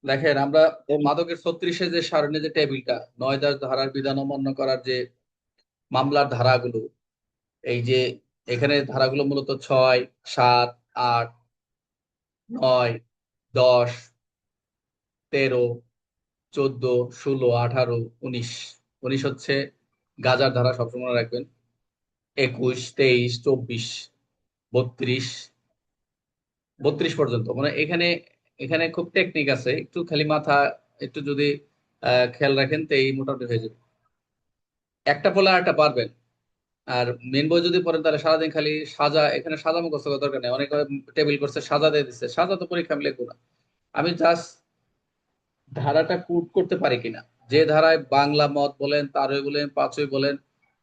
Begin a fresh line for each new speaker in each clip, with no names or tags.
দেখেন আমরা
এম-
মাদকের 36-এ যে সারণী যে টেবিলটা 9-10 ধারার বিধান অমান্য করার যে মামলার ধারাগুলো, এই যে এখানে ধারাগুলো মূলত 6, 7, 8, 9, 10, 13, 14, 16, 18, 19। 19 হচ্ছে গাজার ধারা, সবসময় মনে রাখবেন। 21, 23, 24, 32, 32 পর্যন্ত মানে এখানে এখানে খুব টেকনিক আছে, একটু খালি মাথা একটু যদি খেয়াল রাখেন তো এই মোটামুটি হয়ে যাবে। একটা পড়লে আর একটা পারবেন। আর মেন বই যদি পড়েন তাহলে সারাদিন খালি সাজা, এখানে সাজা মুখস্থ করার দরকার নেই। অনেকে টেবিল করছে, সাজা দিয়ে দিচ্ছে, সাজা তো পরীক্ষা আমি লিখবো না। আমি জাস্ট ধারাটা কুট করতে পারি কিনা, যে ধারায় বাংলা মদ বলেন, তারই বলেন, পাঁচই বলেন,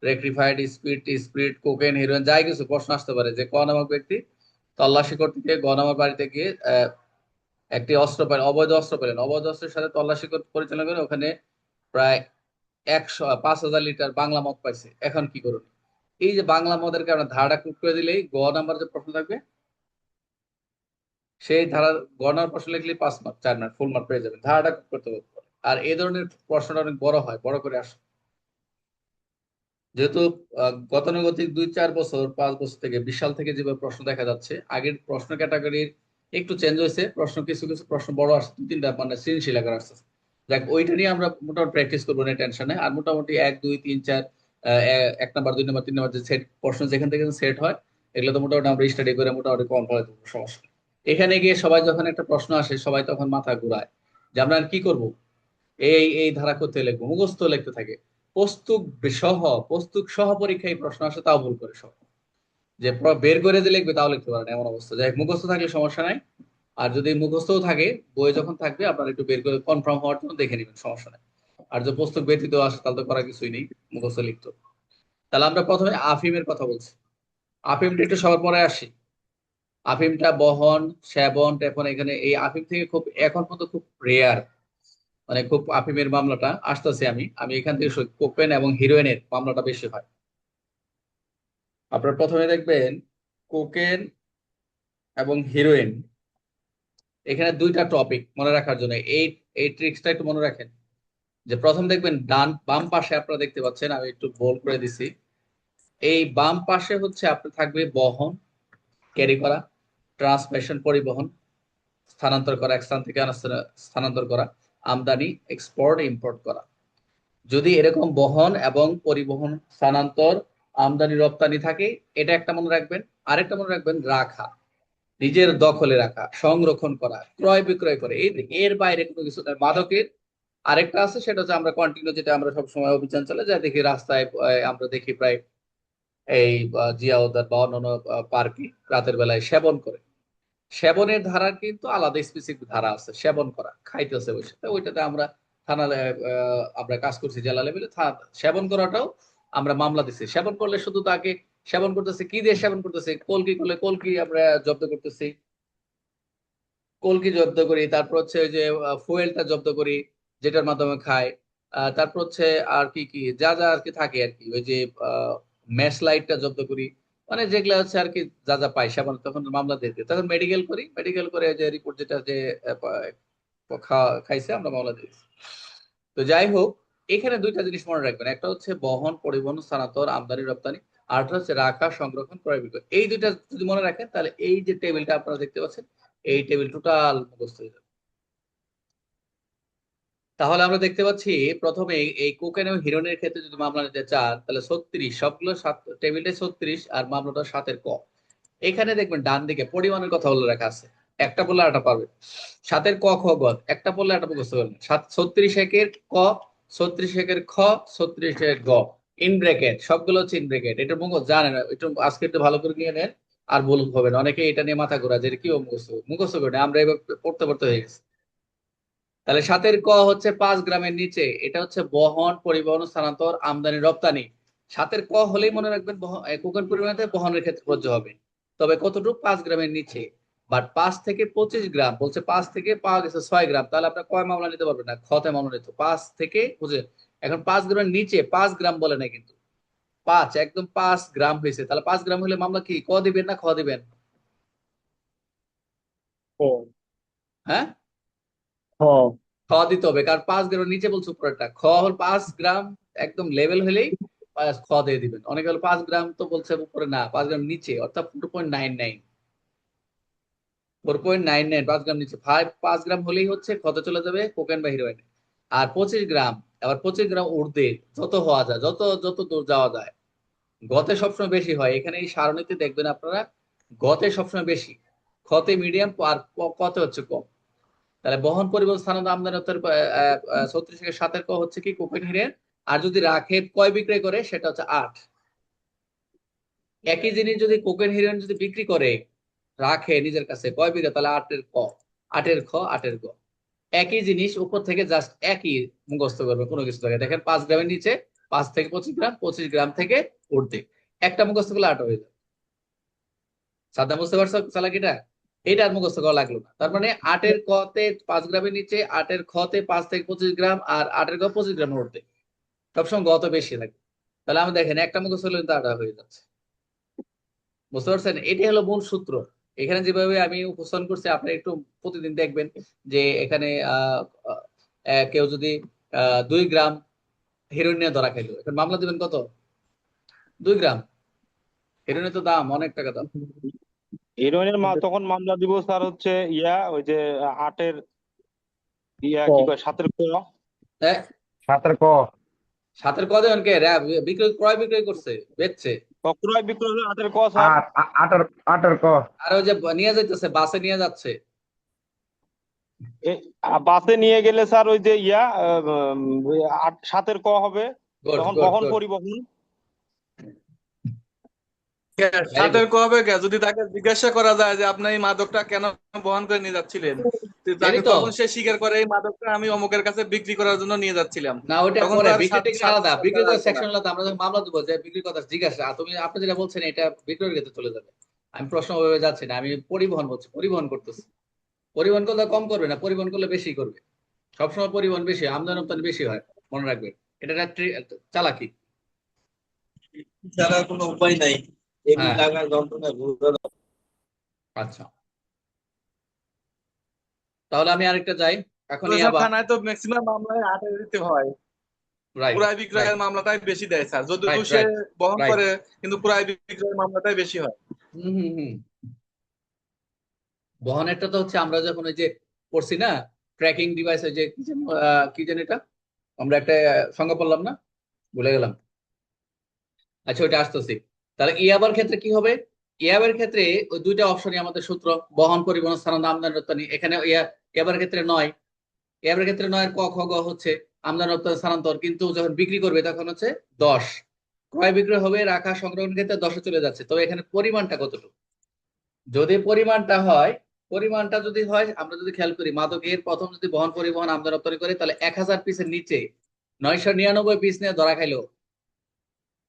rectified spirit, spirit, cocaine, heroin, যাই কিছু প্রশ্ন আসতে পারে যে ক নামক ব্যক্তি তল্লাশি করতে গিয়ে গ নামক বাড়িতে গিয়ে একটি অস্ত্র পেলেন, অবৈধ অস্ত্র পেলেন, অবৈধ অস্ত্রের সাথে তল্লাশি পরিচালনা করে ওখানে প্রায় 5,000 লিটার বাংলা মদ পাইছে, এখন কি করুন। এই যে বাংলা মদের কারণে ধারাটা কুট করে দিলেই গ নাম্বার যে প্রশ্ন থাকবে, সেই ধারার গ নাম্বার প্রশ্ন লিখলে 5 মার্ক, 4 মার্ক, ফুল মার্ক পেয়ে যাবেন। ধারাটা কুট করতে হবে। আর এই ধরনের প্রশ্নটা অনেক বড় হয়, বড় করে আসে। যেহেতু গতানুগতিক 2-4 বছর, 5 বছর থেকে 20 সাল থেকে যেভাবে প্রশ্ন দেখা যাচ্ছে, আগের প্রশ্ন ক্যাটাগরির একটু চেঞ্জ হয়েছে। প্রশ্ন কিছু কিছু প্রশ্ন বড় আসছে, 2-3টা মানে সৃজনশীল আকার আসছে। দেখ ওইটা নিয়ে আমরা মোটামুটি প্র্যাকটিস করবো না টেনশনে। আর মোটামুটি 1, 2, 3, 4, 1 নাম্বার 2 নাম্বার 3 নাম্বার যে সেট প্রশ্ন যেখান থেকে সেট হয়, এগুলো তো মোটামুটি আমরা স্টাডি করে মোটামুটি কম ফলে দেবো, সমস্যা নেই। এখানে গিয়ে সবাই যখন একটা প্রশ্ন আসে, সবাই তখন মাথা ঘুরায় যে আমরা আর কি করব। এই এই ধারা করতে লিখবো, মুখস্থ লিখতে থাকে। প্রস্তুত সহ প্রস্তুত সহ পরীক্ষায় প্রশ্ন আসে, তাও ভুল করে সব। যে বের করে যে লিখবে তাও লিখতে পারে না, এমন অবস্থা। যাই হোক, মুখস্থ থাকলে সমস্যা নাই। আর যদি মুখস্থও থাকে, বই যখন থাকবে আপনার একটু বের করে কনফার্ম হওয়ার জন্য দেখে নেবেন, সমস্যা নাই। আর যে পুস্তক ব্যতীত আসে তাহলে তো করার কিছুই নেই, মুখস্থ লিখতো। তাহলে আমরা প্রথমে আফিমের কথা বলছি। আফিমটা একটু সবার পরে আসি। আফিমটা বহন, সেবন, টেপন, এখানে এই আফিম থেকে খুব এখন পর্যন্ত খুব রেয়ার, মানে খুব আফিমের মামলাটা আসতেছে। আমি আমি এখান থেকে কোকেন এবং হিরোইনের মামলাটা বেশি হয়। আপনার প্রথমে দেখবেন কোকেন এবং হিরোইন, এখানে দুইটা টপিক মনে রাখার জন্য এই এই ট্রিক্সটা একটু মনে রাখেন। যে প্রথম দেখবেন ডান বাম পাশে আপনারা দেখতে পাচ্ছেন, আমি একটু বোল্ড করে দিছি। এই বাম পাশে হচ্ছে আপনার থাকবে বহন, ক্যারি করা, ট্রান্সমিশন, পরিবহন, স্থানান্তর করা, এক স্থান থেকে আরেক স্থানে স্থানান্তর করা, আমদানি, এক্সপোর্ট, ইম্পোর্ট করা। যদি এরকম বহন এবং পরিবহন, স্থানান্তর, আমদানি রপ্তানি থাকে, এটা একটা মনে রাখবেন। আরেকটা মনে রাখবেন রাখা, নিজের দখলে রাখা, সংরক্ষণ করা, ক্রয় বিক্রয় করে, এই এর বাইরে কোনো কিছু নয়। মাদকের আরেকটা আছে, সেটা হচ্ছে আমরা কন্টিনিউ, যেটা আমরা সবসময় অভিযান চলে যায় দেখি রাস্তায়, আমরা দেখি প্রায় এই জিয়া উদ্যান বা অন্যান্য পার্কে রাতের বেলায় সেবন করে। সেবনের ধারার কিন্তু আলাদা স্পেসিফিক ধারা আছে, সেবন করা, খাইতেছে বসে, তো ওইটাতে আমরা থানা আমরা কাজ করছি জেলা লেভেলে। সেবন করাটাও আমরা মামলা দিচ্ছি। সেবন করলে শুধু তাকে সেবন করতেছে, কি দিয়ে সেবন করতেছে, কলকি করলে কলকি আমরা জব্দ করতেছি, কলকি জব্দ করি। তারপর হচ্ছে ওই যে ফুয়েলটা জব্দ করি, যেটার মাধ্যমে খায়। তারপর হচ্ছে আর কি কি যা যা আর কি থাকে আর কি, ওই যে ম্যাচ লাইটটা জব্দ করি। মানে যেগুলা হচ্ছে আর কি, যা যা পাই সেমন তখন মামলা দিয়ে দিই। তখন মেডিকেল করি, মেডিকেল করে যে রিপোর্ট যেটা যে খাইছে, আমরা মামলা দিই। তো যাই হোক, এখানে দুইটা জিনিস মনে রাখবেন, একটা হচ্ছে বহন, পরিবহন, স্থানান্তর, আমদানি রপ্তানি, আরেকটা হচ্ছে রাখা, সংরক্ষণ, ক্রয় বিক্রয়। এই দুইটা যদি মনে রাখেন তাহলে এই যে টেবিলটা আপনারা দেখতে পাচ্ছেন, এই টেবিল টোটাল মুখস্থ হয়ে যাবে। তাহলে আমরা দেখতে পাচ্ছি প্রথমে এই কোকেন এবং হিরোইনের ক্ষেত্রে যদি মামলা নিতে চান তাহলে 36, সবগুলো সাত, টেবিলটা 36 আর মামলাটা 7-এর ক। এখানে দেখবেন ডান দিকে পরিমাণের কথা বলে রাখা আছে, একটা বললে আরেকটা পারবে। 7-এর ক, খ, গ, একটা বললে একটা মুখস্থ করবেন। 36 একের ক, 36 একের খ, 36-এর গ, ইন ব্র্যাকেট, সবগুলো হচ্ছে ইন ব্র্যাকেট। এটা মুখস্থ জানেন, একটু আজকে একটু ভালো করে নিয়ে নেন, আর ভুল হবে না। অনেকে এটা নিয়ে মাথা ঘোরা যে এটা কি মুখস্থ মুখস্থ করে নেয়। আমরা এবার পড়তে পড়তে হয়ে গেছে। তাহলে 7-এর ক হচ্ছে 5 গ্রামের নিচে, এটা হচ্ছে বহন, পরিবহন, স্থানান্তর, আমদানি রপ্তানি। 7-এর ক হলেই মনে রাখবেন কোকেন পরিমাণে বহনের ক্ষেত্রে প্রযোজ্য হবে। তবে কতটুকু? 5 গ্রামের নিচে। বাট 5 থেকে 25 গ্রাম বলছে, 5 থেকে পাওয়া গেছে 6 গ্রাম, তাহলে আপনার কয় মামলা নিতে পারবেন না, খতে মামলা নিতে 5 থেকে বুঝে। এখন 5 গ্রামের নিচে, 5 গ্রাম বলে না কিন্তু, একদম 5 গ্রাম হয়েছে, তাহলে 5 গ্রাম হলে মামলা কি ক দিবেন না খ দিবেন?
ও,
হ্যাঁ,
হ।
খ দিতে হবে, কারণ 5 গ্রাম নিচে বলছে উপরেরটা। খ হল 5 গ্রাম, একদম লেভেল হলেই খ দিয়ে দিবেন। অনেকে হলো 5 গ্রাম তো বলছে উপরে, না 5 গ্রাম নিচে, অর্থাৎ 4.99। 4.99, 5 গ্রাম নিচে। 5 গ্রাম হলেই হচ্ছে ক্ষতে চলে যাবে কোকেন বা হিরোইন। আর 25 গ্রাম, আবার 25 গ্রাম ঊর্ধ্বে যত হওয়া যায়, যত যত দূর যাওয়া যায়। গতে সবসময় বেশি হয়, এখানে এই সারণীতে দেখবেন আপনারা, গতে সবসময় বেশি, ক্ষতে মিডিয়াম, আর কতে হচ্ছে কম। তাহলে বহন পরিবহন স্থানান্তর আমদানি রপ্তানি 36 থেকে 7 হচ্ছে কি কোকেন হিরেন। আর যদি রাখে কয় বিক্রয় করে সেটা হচ্ছে 8। একই জিনিস যদি কোকেন হিরেন যদি বিক্রি করে, রাখে নিজের কাছে কয় বিঘা, তাহলে 8-এর ক, 8-এর খ, 8-এর গ। একই জিনিস উপর থেকে জাস্ট একই মুখস্থ করবে, কোনো কিছু থাকে। দেখেন 5 গ্রামের নিচে 5 থেকে 25 গ্রাম, 25 গ্রাম থেকে ঊর্ধ্বে, একটা মুখস্থ করলে 8 হয়ে যাবে। সাদা, বুঝতে পারছো চালাকিটা? এটা আর মুখস্থ করা লাগলো না। তার মানে 8-এর কতে 5 গ্রামের নিচে, 8-এর খতে 5 থেকে 25 গ্রাম, আর 8-এর গ 25 গ্রামের ঊর্ধ্বে। সবসময় গত বেশি লাগে। তাহলে আমি দেখেন একটা মুখস্থ হলে কিন্তু 8 হয়ে যাচ্ছে। বুঝতে পারছেন? এটাই হলো মূল সূত্র। এখানে যেভাবে আমি উপস্থাপন করছি, আপনি একটু প্রতিদিন দেখবেন যে এখানে কেউ যদি 2 গ্রাম হেরোইন নিয়ে ধরা খাইলো, এখন মামলা দিবেন কত? 2 গ্রাম। হেরোইনের তো দাম অনেক টাকা দাম।
হিরোইনের তখন মামলা দিব স্যার হচ্ছে ওই যে 8-এর কি
ক।
কয় 7-এর ক।
হ্যাঁ,
7-এর ক।
7-এর ক দেবেন কে? বিক্রয়, ক্রয় বিক্রয় করছে, বেচছে।
ক্রয় বিক্রয় 8-এর ক স্যার।
আর 8-এর ক।
আর ওই যে নিয়ে যাইতেছে, বাসে নিয়ে যাচ্ছে।
বাসে নিয়ে গেলে স্যার ওই যে 7-এর ক হবে।
গুড,
তখন
গুড,
বহন
গুড,
পরিবহন।
ভেরি
সাথের
গুড,
কবে গে যদি তাকে জিজ্ঞাসা করা যায় যে আপনি এই মাদকটা কেন বহন করে নিয়ে যাচ্ছিলেন, তো
এরই
তাকে
তো।
তখন সে স্বীকার করে এই মাদকটা আমি অমুকের কাছে বিক্রি করার জন্য নিয়ে যাচ্ছিলাম।
না, ওইটা
তখন
পরে
তার
বিক্রি টিক্রি
সাথে
আলাদা, বিক্রি করার
রাখবো না।
সেকশন আলাদা। আমরা যখন মামলা দেবো যে বিক্রির কথা জিজ্ঞাসা, তুমি আপনি যেটা বলছেন এটা বিক্রয়ের ক্ষেত্রে চলে যাবে। আমি প্রশ্ন ওইভাবে যাচ্ছি না, আমি পরিবহন বলছি, পরিবহন করতেছি। পরিবহন করলে কম করবে না, পরিবহন করলে বেশি করবে। সবসময় পরিবহন বেশি, আমদানি রপ্তানি বেশি হয়, মনে রাখবেন। এটা একটা চালাকি।
ছাড়া কোনো উপায় নাই, এমনি
হ্যাঁ,
টাকার যন্ত্রণা ঘুরে।
আচ্ছা, তাহলে আমি আরেকটা যাই। এখন
তো এসব
ইয়াবা।
থানায় তো ম্যাক্সিমাম মামলায় 8 দিতে হয়।
রাইট,
ক্রয়
রাইট,
বিক্রয়ের মামলাটাই বেশি দেয় স্যার, যদিও
রাইট,
সে
রাইট,
বহন
রাইট।
করে, কিন্তু ক্রয় বিক্রয়ের মামলাটাই বেশি হয়।
হম, হম, হম। বহনেরটা তো হচ্ছে আমরা যখন ওই যে করছি না, ট্র্যাকিং ডিভাইস, ওই যে কি যেন এটা, আমরা একটা সংজ্ঞা পড়লাম না, ভুলে গেলাম। আচ্ছা, ওইটা আসতেছি। তাহলে ইয়াবার ক্ষেত্রে কি হবে? ইয়াবার ক্ষেত্রে ওই দুইটা অপশনই আমাদের সূত্র, বহন, পরিবহন, স্থানান্তর, আমদানি রপ্তানি। এখানে ইয়াবার ক্ষেত্রে নয়। ইয়াবার ক্ষেত্রে নয়ের ক, খ, গ হচ্ছে আমদানি রপ্তানি স্থানান্তর, কিন্তু যখন বিক্রি করবে তখন হচ্ছে 10। ক্রয় বিক্রয় হবে, রাখা সংগ্রহের ক্ষেত্রে 10-এ চলে যাচ্ছে। তবে এখানে পরিমাণটা কতটুকু? যদি পরিমাণটা হয়, পরিমাণটা যদি হয়, আমরা যদি খেয়াল করি, মাদকের প্রথম যদি বহন, পরিবহন, আমদানি রপ্তানি করে, তাহলে 1000 পিসের নিচে 999 পিস নিয়ে ধরা খাইলো।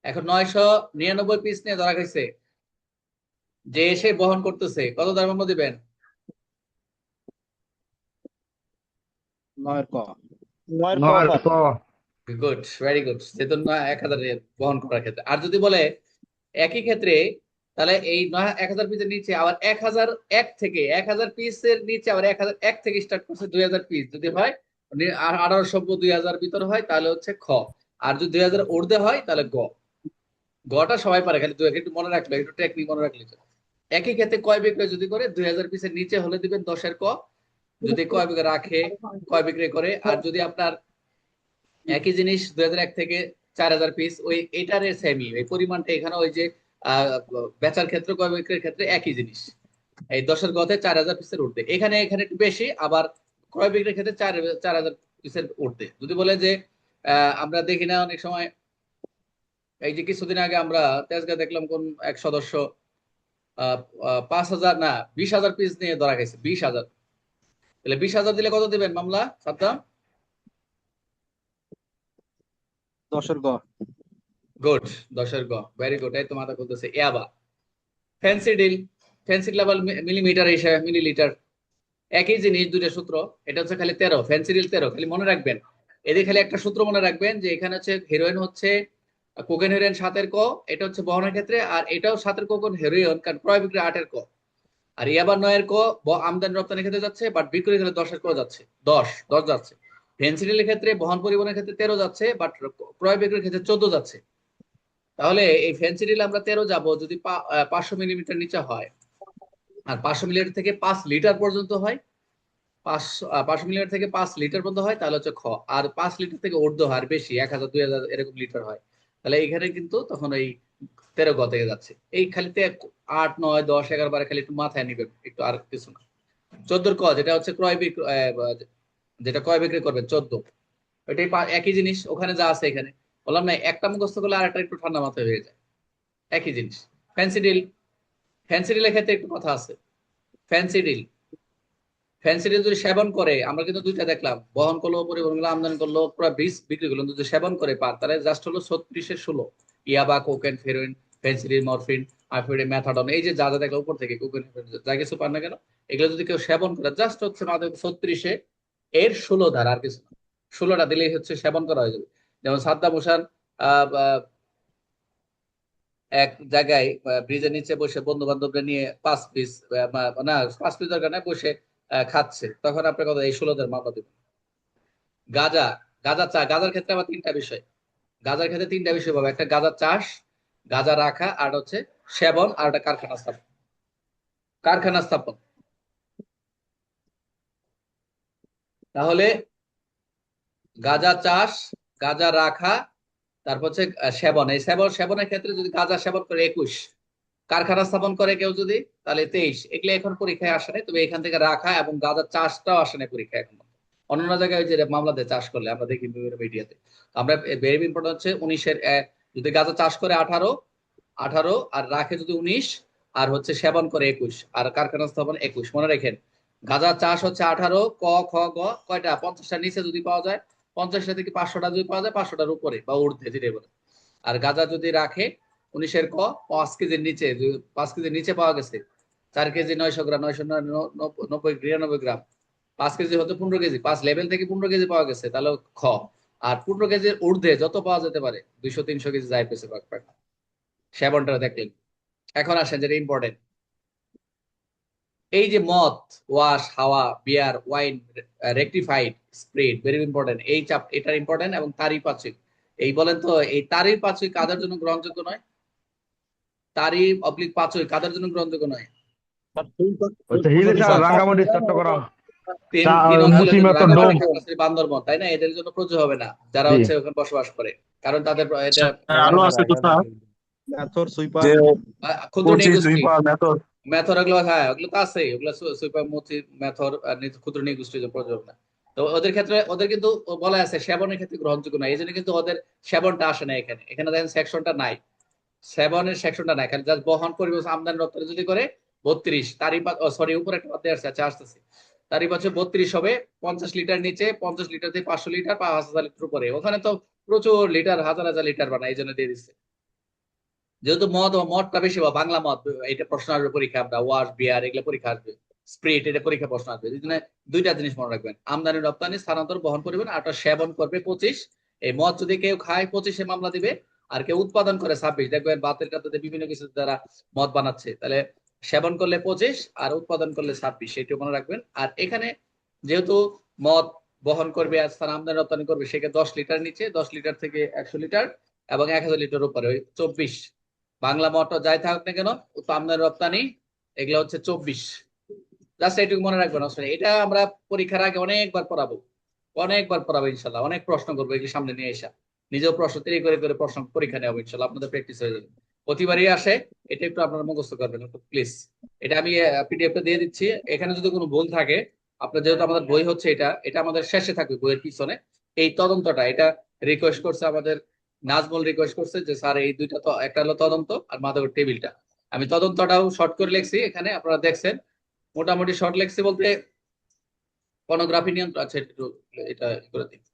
এখন 999 পিস নিয়ে ধরা খাইছে, যে এসে বহন করতেছে, কত দ্রব্য দিবেন?
9-এর ক। 9-এর ক
9-এর
স্যার।
ক।
Good, very good. সেজন্য না 1000 বহন করার ক্ষেত্রে। আর যদি বলে একই ক্ষেত্রে, তাহলে এই 1000 পিসের নিচে আবার 1001 থেকে 1000 পিসের নিচে আবার 1001 থেকে স্টার্ট করছে 2000 পিস যদি হয়, 1800 2000 ভিতর হয়, তাহলে হচ্ছে খ। আর যদি 2000 ঊর্ধ্বে হয় তাহলে গ। গটা সবাই পারে, খালি একটু মনে রাখলে, একটু টেকনিক মনে রাখলে চলে। একই ক্ষেত্রে কয় বিক্রয় যদি করে, 2000 পিসের নিচে হলে দিবেন 10-এর ক। যদি কয় বিক্রয় রাখে, কয় বিক্রয় করে। আর যদি আপনার একই জিনিস 2001 থেকে 4000 পিস, ওই এটার সেমি এই পরিমাণটা এখানে ওই যে আহ বেচার ক্ষেত্রে, ক্রয় বিক্রয়ের ক্ষেত্রে একই জিনিস। এই 10-এর গতে 4000 পিসের ঊর্ধ্বে, এখানে এখানে একটু বেশি, আবার ক্রয় বিক্রয়ের ক্ষেত্রে 4000 পিসের ঊর্ধ্বে। যদি বলে যে আমরা দেখি না অনেক সময়, এই যে কিছুদিন আগে আমরা তেজগাঁ দেখলাম কোন এক সদস্য 5000 না 20,000 পিস নিয়ে ধরা গেছে, 20,000। তাহলে 20,000 দিলে কত দিবেন মামলা, সাদ্দাম?
10-এর ক।
গুড, 10-এর গ, ভেরি গুড। এই তো মাথা বলতেছে ইয়াবা। Fancy deal, fancy level millimetre হিসাবে মিলিলিটার, একই জিনিস, দুইটা সূত্র। এটা হচ্ছে খালি 13, ফ্যান্সি ডিল 13, খালি মনে রাখবেন। এদের খালি একটা সূত্র মনে রাখবেন, যে এখানে হচ্ছে হেরোইন হচ্ছে কোকেন হেরোইন 7-এর ক, এটা হচ্ছে বহনের ক্ষেত্রে। আর এটাও 7-এর কোকেন হেরোইন, কারণ ক্রয় বিক্রয় 8-এর ক। আর ইয়াবা 9-এর ক আমদানি রপ্তানির ক্ষেত্রে যাচ্ছে, বাট বিক্রির ক্ষেত্রে 10-এর ক যাচ্ছে, 10 যাচ্ছে। ফেন্সিডিলের ক্ষেত্রে বহন পরিবহনের ক্ষেত্রে 13 যাচ্ছে, বাট ক্রয় বিক্রির ক্ষেত্রে 14 যাচ্ছে। তাহলে এই ফেন্সিডিল আমরা 13 যাব যদি 500 মিলিমিটার নিচে হয়, আর 500 মিলিমিটার থেকে 5 লিটার পর্যন্ত হয়, 500 মিলিমিটার থেকে 5 লিটার পর্যন্ত হয়, তাহলে হচ্ছে খ। আর 5 লিটার থেকে ঊর্ধ্ব হয়, আর বেশি 1000 2000 এরকম লিটার হয়, তাহলে এখানে কিন্তু তখন এই 13 গ থেকে যাচ্ছে। এই খালি 8 9 10 11 12 খালি একটু মাথায় নিবেন, একটু আর কিছু না। 14 ক যেটা হচ্ছে ক্রয় বিক্রয়, যেটা ক্রয় বিক্রি করবেন 14, ওইটাই একই জিনিস, ওখানে যা আছে এখানে। বললাম না, একটা মুখস্থ করলে আর একটা একটু ঠান্ডা মাথায় হয়ে যায়, একই জিনিস। ফ্যান্সি ডিলের ক্ষেত্রে একটু কথা আছে। ফ্যান্সি ডিল যদি সেবন করে, আমরা কিন্তু দুইটা দেখলাম, বহন করলো, পরিবহন করলো, আমদানি করলো, পুরো বিক্রি করলো, যদি সেবন করে পার, তাহলে জাস্ট হলো 36-এর 16। ইয়াবা, কোকেন, হেরোইন, ফেন্সিডিল, মরফিন, আফিডে, ম্যাথাডন, এই যে যা যা দেখলো উপর থেকে, কোকেন, যা কিছু পার না কেন, এগুলো যদি কেউ সেবন করে, জাস্ট হচ্ছে মাদক 36-এ এর 16 ধারা, আর কিছু না। 16টা দিলেই হচ্ছে সেবন করা হয়ে যাবে। যেমন সাদ্দাম হোসেন এক জায়গায় ব্রিজের নিচে বসে বন্ধু বান্ধবরা নিয়ে 5 পিস, না 5 পিস দরকার না, বসে খাচ্ছে, তখন আপনার কথা এই 16 মামলা দেবেন। গাঁজা, গাঁজার ক্ষেত্রে আবার 3টা বিষয়। গাঁজার ক্ষেত্রে 3টা বিষয় পাবে, একটা গাঁজা চাষ, গাঁজা রাখা, আর হচ্ছে সেবন, আর একটা কারখানা স্থাপন। তাহলে গাঁজা চাষ, গাঁজা রাখা, তারপর হচ্ছে সেবন। এই সেবনের ক্ষেত্রে যদি গাঁজা সেবন করে 21, কারখানা স্থাপন করে কেউ যদি, তাহলে 23। এগুলো এখন পরীক্ষায় আসে নাই, তবে এখান থেকে রাখা এবং গাঁজার চাষটাও আসে নাই পরীক্ষায় এখন। অন্যান্য জায়গায় যে মামলা দিয়ে চাষ করলে আমরা দেখি বিভিন্ন মিডিয়াতে। আমরা ভেরি ইম্পর্টেন্ট হচ্ছে 19-এর, যদি গাঁজা চাষ করে 18 আর রাখে যদি 19, আর হচ্ছে সেবন করে 21, আর কারখানা স্থাপন 21। মনে রাখেন, গাঁজা চাষ হচ্ছে 18, ক খ গ কয়টা, 50টার নিচে যদি পাওয়া যায়, 50টা থেকে 500টা যদি পাওয়া যায়, 500টার উপরে বা ঊর্ধ্বে যেটা বলে। আর গাঁজা যদি রাখে 19-এর ক, 5 কেজির নিচে, 5 কেজির নিচে পাওয়া গেছে, 4 কেজি 900 গ্রাম, 990 গ্রাম, 5 কেজি হতে 15 কেজি, 5 লেভেল থেকে 15 কেজি পাওয়া গেছে, তাহলে খ। আর 15 কেজির ঊর্ধ্বে যত পাওয়া যেতে পারে, 200 300 কেজি যাই পেছে সেবনটা দেখলেন। এখন আসেন যেটা ইম্পর্টেন্ট, এই যে মদ, ওয়াশ, হাওয়া, beer, wine, rectified, spirit, very important. এই চাপ এটার ইম্পর্টেন্ট, এবং তারই পাচক। এই বলেন তো, এই তারই পাচক কাদের জন্য গ্রহণযোগ্য নয়? তারই অবলিক পাচক কাদের জন্য গ্রহণযোগ্য নয়?
হচ্ছে হিলিশা, রাঙ্গামাটি, চট্টগ্রাম,
তিন অঞ্চলের
মুসি
জন্য,
মেথর, ডোম।
রাঙ্গামাটি, খাগড়াছড়ি, বান্দরবান, তাই না? এদের জন্য প্রযোজ্য হবে না, যারা
জি।
হচ্ছে ওখানে বসবাস করে, কারণ তাদের এটা
আরো আছে তো স্যার
মেথর, সুইপার,
যে
ক্ষুদ্র
কোচি
নৃগোষ্ঠী,
সুইপার মেথড।
মেথর, এগুলো, হ্যাঁ ওগুলো তো আছে, ওগুলো সুইপার, মথি, মেথর আর ক্ষুদ্র নৃগোষ্ঠীর প্রযোজক না। তো ওদের ক্ষেত্রে, ওদের কিন্তু বলা আছে সেবনের ক্ষেত্রে গ্রহণযোগ্য না, এই জন্য কিন্তু ওদের সেবনটা আসে না এখানে। এখানে দেখেন সেকশনটা নাই, সেবনের সেকশনটা নাই, খালি জাস্ট বহন পরিবেশ আমদানি রপ্তানি যদি করে 32, তারই সরি উপরে একটা বাদ আসছে, আচ্ছা আসতেছে, তারই পাচ্ছে 32 হবে। 50 লিটার নিচে, 50 লিটার থেকে 500 লিটার, 5000 লিটার উপরে, ওখানে তো প্রচুর লিটার, হাজার হাজার লিটার বানায়, এই জন্য দিয়ে দিচ্ছে। যেহেতু মদটা বেশি, বা বাংলা মদ, এটা প্রশ্ন আসবে পরীক্ষা, আমরা ওয়াশ, বিয়ার, এগুলো পরীক্ষা আসবে, স্প্রিট, এটা পরীক্ষা প্রশ্ন আসবে। এই জন্য দুইটা জিনিস মনে রাখবেন, আমদানি রপ্তানি, স্থানান্তর, বহন করবেন, আর একটা সেবন করবে 25। এই মদ যদি কেউ খায় 25-এ মামলা দিবে, আর কেউ উৎপাদন করে 26। দেখবেন বাতের কাতাতে বিভিন্ন কিছু দ্বারা মদ বানাচ্ছে, তাহলে সেবন করলে 25 আর উৎপাদন করলে 26, এটা মনে রাখবেন। আর এখানে যেহেতু মদ বহন করবে আর স্থান আমদানি রপ্তানি করবে, সেক্ষেত্রে 10 লিটার নিচে, 10 লিটার থেকে 100 লিটার, এবং 1000 লিটার উপরে, ওই 24। বাংলা মতো যাই থাকুক না কেন, আমদানি রপ্তানি এগুলো হচ্ছে 24। জাস্ট এইটুকু মনে রাখবেন। আসলে এটা আমরা পরীক্ষার আগে অনেকবার পড়াবো ইনশাল্লাহ, অনেক প্রশ্ন করবো এগুলো সামনে নিয়ে এসা, নিজেও প্রশ্ন তৈরি করে করে প্রশ্ন পরীক্ষা নেওয়া ইনশাল্লাহ, আপনাদের প্র্যাকটিস হয়ে যাবে, প্রতিবারই আসে। এটা একটু আপনারা মুখস্থ করবেন প্লিজ। এটা আমি পিডিএফটা দিয়ে দিচ্ছি, এখানে যদি কোনো ভুল থাকে, আপনার যেহেতু আমাদের বই হচ্ছে, এটা এটা আমাদের শেষে থাকবে বইয়ের পিছনে, এই তদন্তটা, এটা রিকোয়েস্ট করছে আমাদের নাজমুল, রিকোয়েস্ট করছে যে স্যার এই দুইটা, তো একটা হলো তদন্ত আর মাদকের টেবিলটা। আমি তদন্তটাও শর্ট করে লিখছি, এখানে আপনারা দেখছেন, মোটামুটি শর্ট লিখছি বলতে পর্নোগ্রাফি নিয়ন্ত্রণ, আচ্ছা একটু এটা করে দিই।